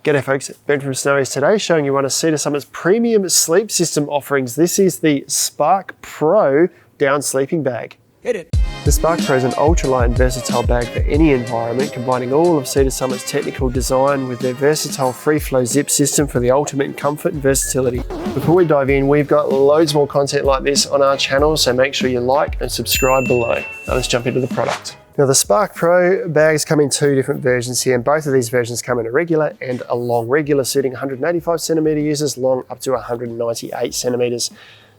G'day folks, Ben from Snowies today showing you one of Cedar Summit's premium sleep system offerings. This is the Spark Pro down sleeping bag. Hit it. The Spark Pro is an ultralight and versatile bag for any environment, combining all of Cedar Summit's technical design with their versatile free flow zip system for the ultimate comfort and versatility. Before we dive in, we've got loads more content like this on our channel, so make sure you like and subscribe below. Now let's jump into the product. Now the Spark Pro bags come in two different versions here, and both of these versions come in a regular and a long. Regular suiting 185 centimetre users, long up to 198 centimetres.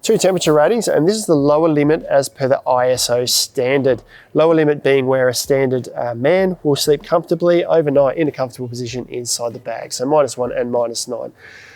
Two temperature ratings, and this is the lower limit as per the ISO standard. Lower limit being where a standard man will sleep comfortably overnight in a comfortable position inside the bag. So -1 and -9.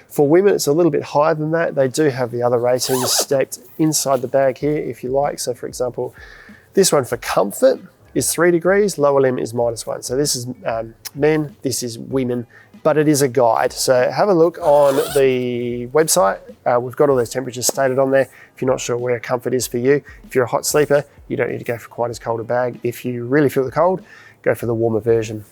For women, it's a little bit higher than that. They do have the other ratings stacked inside the bag here if you like. So for example, this one for comfort is 3 degrees, lower limit is -1. So this is men, this is women, but it is a guide. So have a look on the website. We've got all those temperatures stated on there. If you're not sure where comfort is for you, if you're a hot sleeper, you don't need to go for quite as cold a bag. If you really feel the cold, go for the warmer version.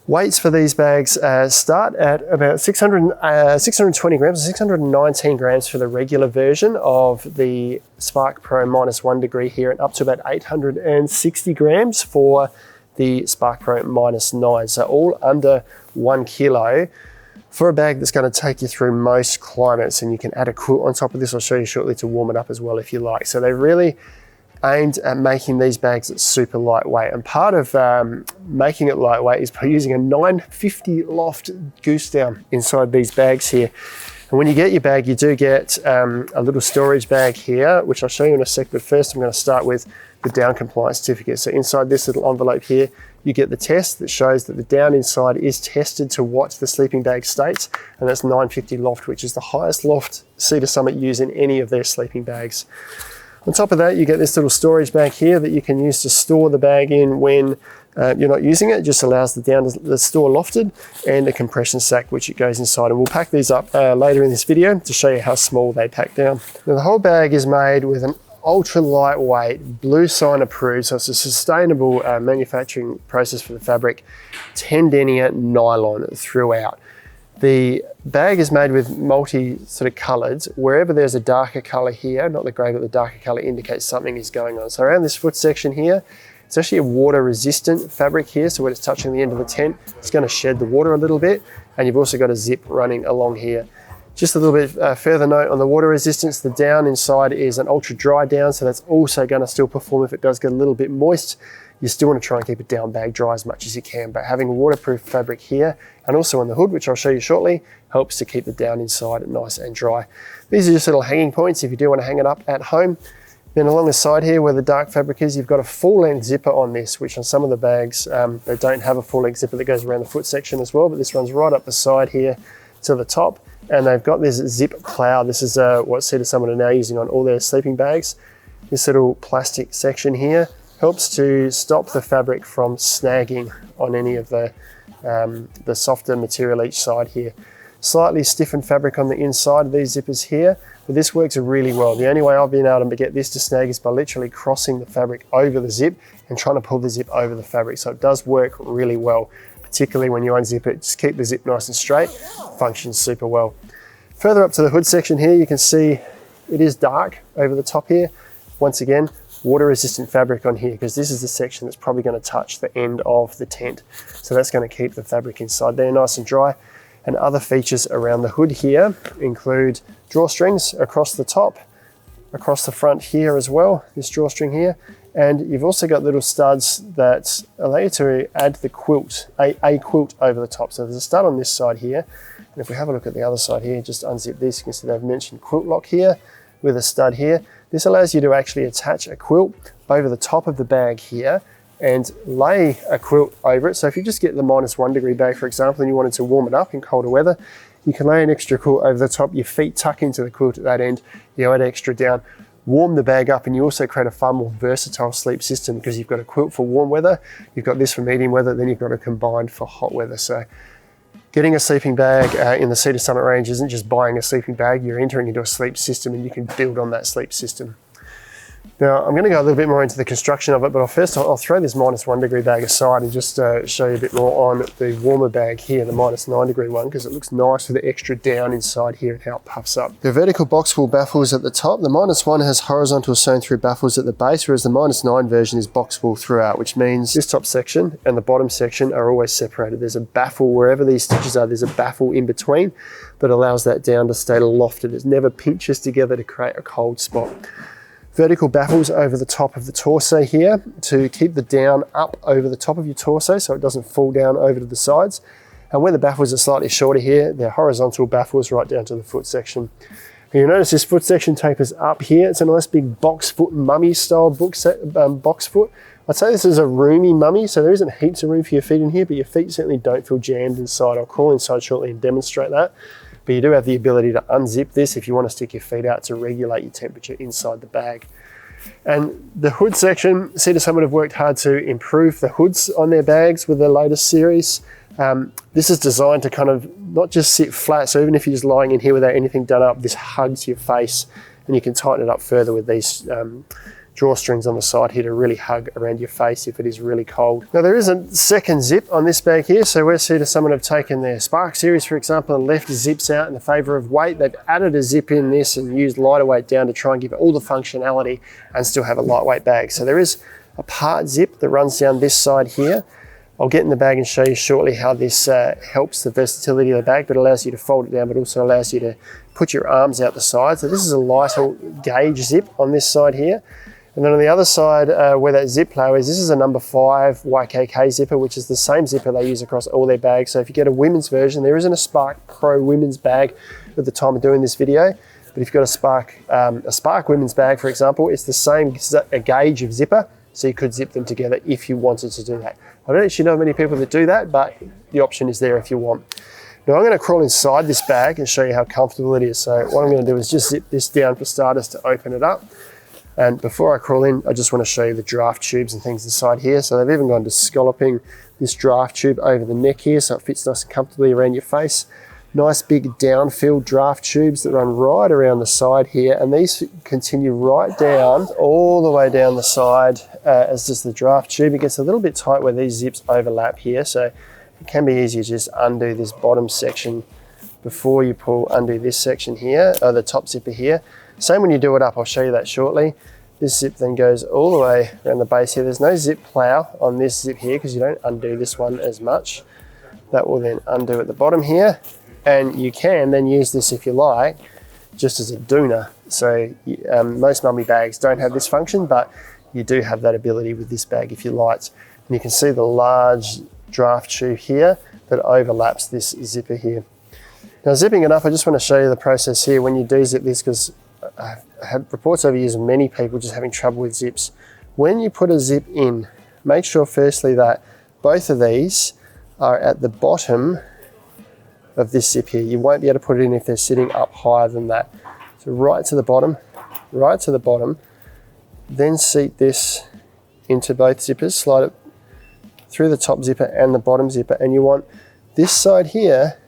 Weights for these bags start at about 620 grams, 619 grams for the regular version of the Spark Pro -1 degree here, and up to about 860 grams for the Spark Pro -9. So all under 1 kilo for a bag that's going to take you through most climates, and you can add a quilt on top of this. I'll show you shortly to warm it up as well if you like. So they're really aimed at making these bags super lightweight, and part of making it lightweight is by using a 950 loft goose down inside these bags here. And when you get your bag, you do get a little storage bag here, which I'll show you in a sec, but first I'm going to start with the down compliance certificate. So inside this little envelope here, you get the test that shows that the down inside is tested to what the sleeping bag states, and that's 950 loft, which is the highest loft Cedar Summit use in any of their sleeping bags. On top of that, you get this little storage bag here that you can use to store the bag in when you're not using it. It just allows the down to store lofted, and a compression sack which it goes inside. And we'll pack these up later in this video to show you how small they pack down. Now the whole bag is made with an ultra lightweight, blue sign approved, so it's a sustainable manufacturing process for the fabric, 10 denier nylon throughout. The bag is made with multi sort of colours. Wherever there's a darker colour here, not the grey, but the darker colour indicates something is going on. So around this foot section here, it's actually a water resistant fabric here. So when it's touching the end of the tent, it's going to shed the water a little bit. And you've also got a zip running along here. Just a little bit further note on the water resistance, the down inside is an ultra dry down. So that's also going to still perform if it does get a little bit moist. You still want to try and keep it down bag dry as much as you can, but having waterproof fabric here and also on the hood, which I'll show you shortly, helps to keep the down inside nice and dry. These are just little hanging points if you do want to hang it up at home. Then along the side here where the dark fabric is, you've got a full length zipper on this, which on some of the bags, they don't have a full length zipper that goes around the foot section as well, but this runs right up the side here to the top. And they've got this zip plow. This is what Cedar Summit are now using on all their sleeping bags. This little plastic section here helps to stop the fabric from snagging on any of the softer material each side here. Slightly stiffened fabric on the inside of these zippers here, but this works really well. The only way I've been able to get this to snag is by literally crossing the fabric over the zip and trying to pull the zip over the fabric. So it does work really well, particularly when you unzip it. Just keep the zip nice and straight, functions super well. Further up to the hood section here, you can see it is dark over the top here. Once again, water resistant fabric on here, because this is the section that's probably going to touch the end of the tent. So that's going to keep the fabric inside there nice and dry. And other features around the hood here include drawstrings across the top, across the front here as well, this drawstring here. And you've also got little studs that allow you to add the quilt, a quilt over the top. So there's a stud on this side here. And if we have a look at the other side here, just unzip this, you can see they've mentioned quilt lock here with a stud here. This allows you to actually attach a quilt over the top of the bag here and lay a quilt over it. So if you just get the -1 degree bag, for example, and you wanted to warm it up in colder weather, you can lay an extra quilt over the top, your feet tuck into the quilt at that end, you add extra down, warm the bag up, and you also create a far more versatile sleep system because you've got a quilt for warm weather, you've got this for medium weather, then you've got a combined for hot weather. So getting a sleeping bag in the Cedar Summit range isn't just buying a sleeping bag, you're entering into a sleep system and you can build on that sleep system. Now I'm going to go a little bit more into the construction of it, but first I'll throw this -1 degree bag aside and just show you a bit more on the warmer bag here, the -9 degree one, because it looks nice with the extra down inside here and how it puffs up. The vertical box wool baffles at the top. The -1 has horizontal sewn through baffles at the base, whereas the -9 version is box wool throughout, which means this top section and the bottom section are always separated. There's a baffle wherever these stitches are, there's a baffle in between that allows that down to stay lofted. It never pinches together to create a cold spot. Vertical baffles over the top of the torso here to keep the down up over the top of your torso so it doesn't fall down over to the sides. And where the baffles are slightly shorter here, they're horizontal baffles right down to the foot section. And you'll notice this foot section tapers up here. It's a nice big box foot mummy style box foot. I'd say this is a roomy mummy, so there isn't heaps of room for your feet in here, but your feet certainly don't feel jammed inside. I'll crawl inside shortly and demonstrate that. But you do have the ability to unzip this if you want to stick your feet out to regulate your temperature inside the bag. And the hood section, Cedar Summit have worked hard to improve the hoods on their bags with their latest series. This is designed to kind of not just sit flat, so even if you're just lying in here without anything done up, this hugs your face, and you can tighten it up further with these drawstrings on the side here to really hug around your face if it is really cold. Now there is a second zip on this bag here, so where Cedar Summit have taken their Spark series, for example, and left zips out in the favour of weight, they've added a zip in this and used lighter weight down to try and give it all the functionality and still have a lightweight bag. So there is a part zip that runs down this side here. I'll get in the bag and show you shortly how this helps the versatility of the bag, but allows you to fold it down, but also allows you to put your arms out the side. So this is a lighter gauge zip on this side here. And then on the other side, where that zip plow is, this is a number 5 YKK zipper, which is the same zipper they use across all their bags. So if you get a women's version, there isn't a Spark Pro women's bag at the time of doing this video. But if you've got a Spark women's bag, for example, it's the same gauge of zipper. So you could zip them together if you wanted to do that. I don't actually know many people that do that, but the option is there if you want. Now I'm going to crawl inside this bag and show you how comfortable it is. So what I'm going to do is just zip this down for starters to open it up. And before I crawl in, I just want to show you the draft tubes and things inside here. So they've even gone to scalloping this draft tube over the neck here so it fits nice and comfortably around your face. Nice big down-filled draft tubes that run right around the side here, and these continue right down, all the way down the side as does the draft tube. It gets a little bit tight where these zips overlap here, so it can be easy to just undo this bottom section before you undo this section here, or the top zipper here. Same when you do it up, I'll show you that shortly. This zip then goes all the way around the base here. There's no zip plow on this zip here because you don't undo this one as much. That will then undo at the bottom here. And you can then use this, if you like, just as a doona. So most mummy bags don't have this function, but you do have that ability with this bag if you liked. And you can see the large draft tube here that overlaps this zipper here. Now zipping it up, I just want to show you the process here when you do zip this, because I've had reports over years of many people just having trouble with zips. When you put a zip in, make sure firstly that both of these are at the bottom of this zip here. You won't be able to put it in if they're sitting up higher than that. So right to the bottom, then seat this into both zippers, slide it through the top zipper and the bottom zipper, and you want this side here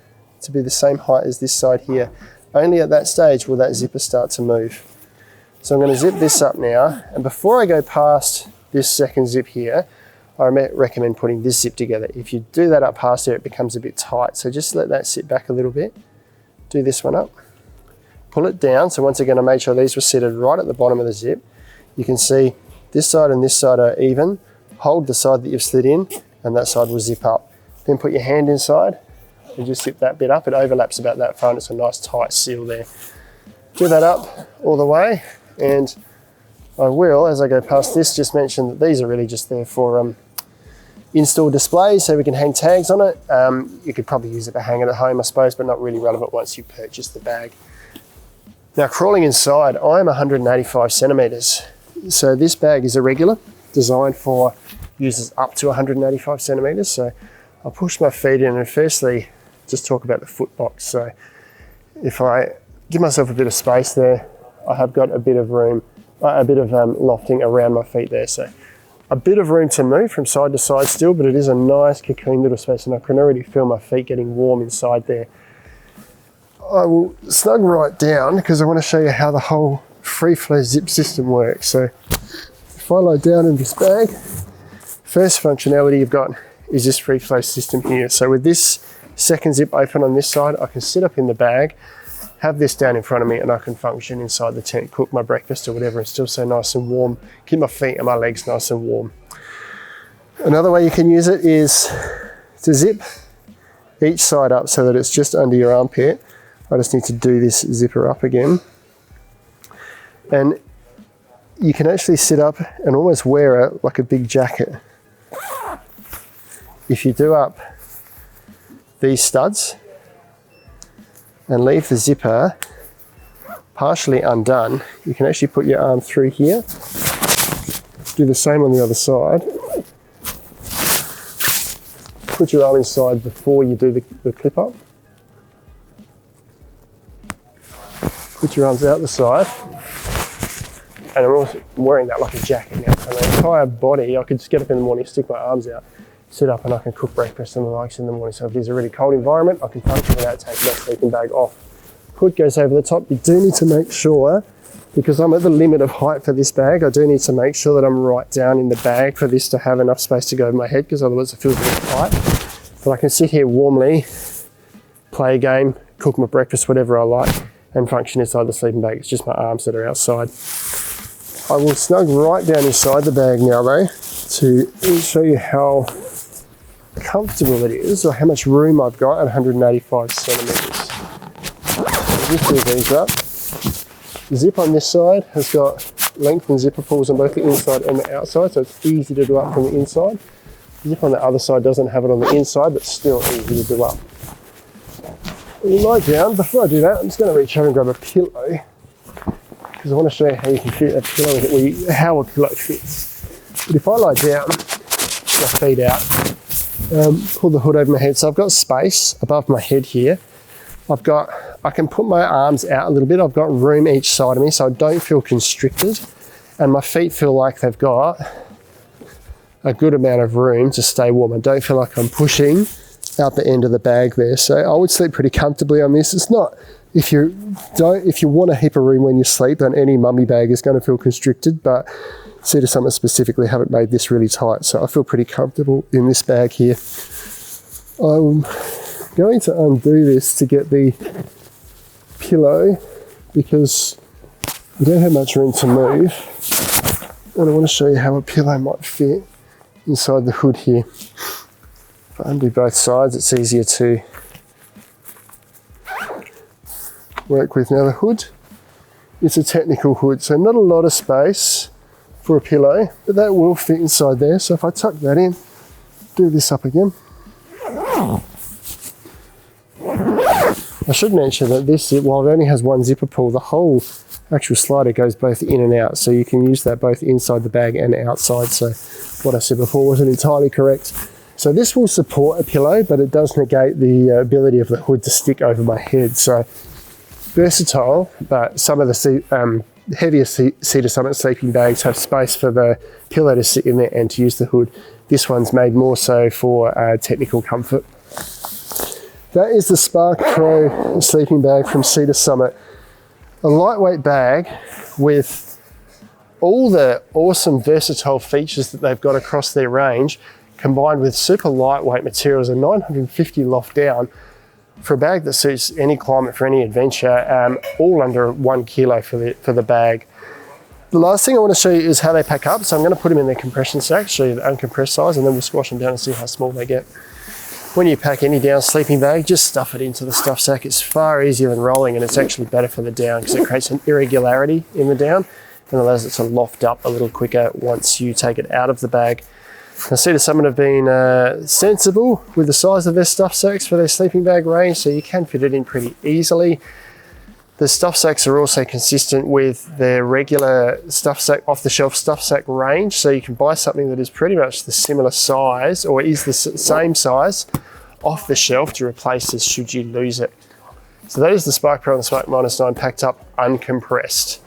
to be the same height as this side here. Only at that stage will that zipper start to move. So I'm going to zip this up now, and before I go past this second zip here, I recommend putting this zip together. If you do that up past there, it becomes a bit tight. So just let that sit back a little bit. Do this one up. Pull it down. So once again, I made sure these were seated right at the bottom of the zip. You can see this side and this side are even. Hold the side that you've slid in, and that side will zip up. Then put your hand inside and just zip that bit up. It overlaps about that far, and it's a nice tight seal there. Do that up all the way, and I will, as I go past this, just mention that these are really just there for in-store displays, so we can hang tags on it. You could probably use it to hang it at home, I suppose, but not really relevant once you purchase the bag. Now, crawling inside, I'm 185 centimeters. So this bag is a regular, designed for users up to 185 centimeters. So I'll push my feet in and firstly, just talk about the footbox. So if I give myself a bit of space there, I have got a bit of room, lofting around my feet there. So a bit of room to move from side to side still, but it is a nice cocoon little space, and I can already feel my feet getting warm inside there. I will snug right down because I want to show you how the whole free flow zip system works. So if I lie down in this bag, first functionality you've got is this free flow system here. So with this second zip open on this side, I can sit up in the bag, have this down in front of me, and I can function inside the tent, cook my breakfast or whatever, and still stay nice and warm, keep my feet and my legs nice and warm. Another way you can use it is to zip each side up so that it's just under your armpit. I just need to do this zipper up again. And you can actually sit up and almost wear it like a big jacket. If you do up these studs and leave the zipper partially undone, you can actually put your arm through here. Do the same on the other side. Put your arm inside before you do the clip up. Put your arms out the side. And I'm also wearing that like a jacket now. So my entire body, I could just get up in the morning, stick my arms out, sit up, and I can cook breakfast and the likes in the morning. So if there's a really cold environment, I can function without taking my sleeping bag off. Hood goes over the top. You do need to make sure, because I'm at the limit of height for this bag, I do need to make sure that I'm right down in the bag for this to have enough space to go over my head, because otherwise it feels a bit tight. But I can sit here warmly, play a game, cook my breakfast, whatever I like, and function inside the sleeping bag. It's just my arms that are outside. I will snug right down inside the bag now though, to show you how comfortable it is, or how much room I've got at 185 centimeters. Just do these up. The zip on this side has got length and zipper pulls on both the inside and the outside, so it's easy to do up from the inside. The zip on the other side doesn't have it on the inside, but still easy to do up. Lie down. Before I do that, I'm just going to reach over and grab a pillow, because I want to show you how you can fit a pillow, how a pillow fits. But if I lie down, my feet out, pull the hood over my head, so I've got space above my head here. I can put my arms out a little bit. I've got room each side of me, so I don't feel constricted, and my feet feel like they've got a good amount of room to stay warm. I don't feel like I'm pushing out the end of the bag there. So I would sleep pretty comfortably on this. It's not, if you want a heap of room when you sleep, then any mummy bag is going to feel constricted, but Cedar Summit specifically haven't made this really tight, so I feel pretty comfortable in this bag here. I'm going to undo this to get the pillow, because we don't have much room to move, and I want to show you how a pillow might fit inside the hood here. If I undo both sides, it's easier to work with. Now the hood, it's a technical hood, so not a lot of space for a pillow, but that will fit inside there. So if I tuck that in, do this up again. I should mention that this, while it only has one zipper pull, the whole actual slider goes both in and out, so you can use that both inside the bag and outside. So what I said before wasn't entirely correct. So this will support a pillow, but it does negate the ability of the hood to stick over my head. So versatile, but some of the heavier Cedar Summit sleeping bags have space for the pillow to sit in there and to use the hood. This one's made more so for technical comfort. That is the Spark Pro sleeping bag from Cedar Summit. A lightweight bag with all the awesome versatile features that they've got across their range, combined with super lightweight materials, and 950 loft down for a bag that suits any climate for any adventure, all under 1 kilo for the bag. The last thing I want to show you is how they pack up. So I'm going to put them in their compression sack, show you the uncompressed size, and then we'll squash them down and see how small they get. When you pack any down sleeping bag, just stuff it into the stuff sack. It's far easier than rolling, and it's actually better for the down because it creates an irregularity in the down and allows it to loft up a little quicker once you take it out of the bag. Now, Cedar Summit have been sensible with the size of their stuff sacks for their sleeping bag range, so you can fit it in pretty easily. The stuff sacks are also consistent with their regular stuff sack, off-the-shelf stuff sack range, so you can buy something that is pretty much the similar size, or is the same size, off the shelf to replace this should you lose it. So that is the Spark Pro and the Spark -9 packed up uncompressed.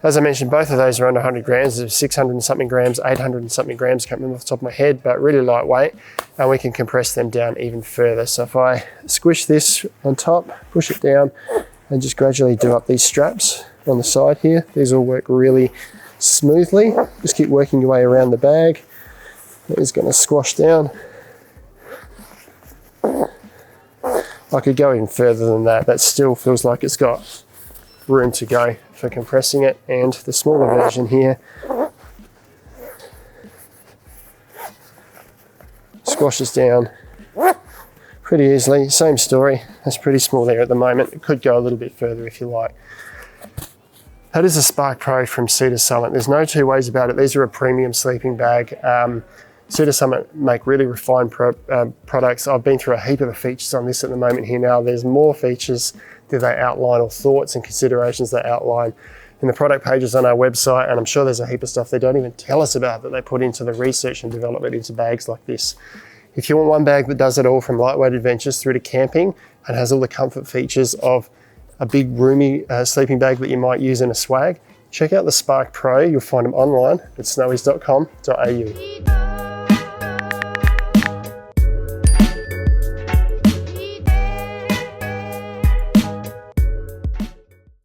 As I mentioned, both of those are under 100 grams. There's 600 and something grams, 800 and something grams, can't remember off the top of my head, but really lightweight, and we can compress them down even further. So if I squish this on top, push it down, and just gradually do up these straps on the side here. These all work really smoothly. Just keep working your way around the bag. It's going to squash down. I could go even further than that. That still feels like it's got room to go for compressing it. And the smaller version here squashes down pretty easily. Same story. That's pretty small there at the moment. It could go a little bit further if you like. That is a Spark Pro from Cedar Summit. There's no two ways about it. These are a premium sleeping bag. Cedar Summit make really refined products. I've been through a heap of the features on this at the moment here now. There's more features that they outline, or thoughts and considerations they outline in the product pages on our website, and I'm sure there's a heap of stuff they don't even tell us about that they put into the research and development into bags like this. If you want one bag that does it all, from lightweight adventures through to camping, and has all the comfort features of a big roomy sleeping bag that you might use in a swag, check out the Spark Pro. You'll find them online at snowies.com.au.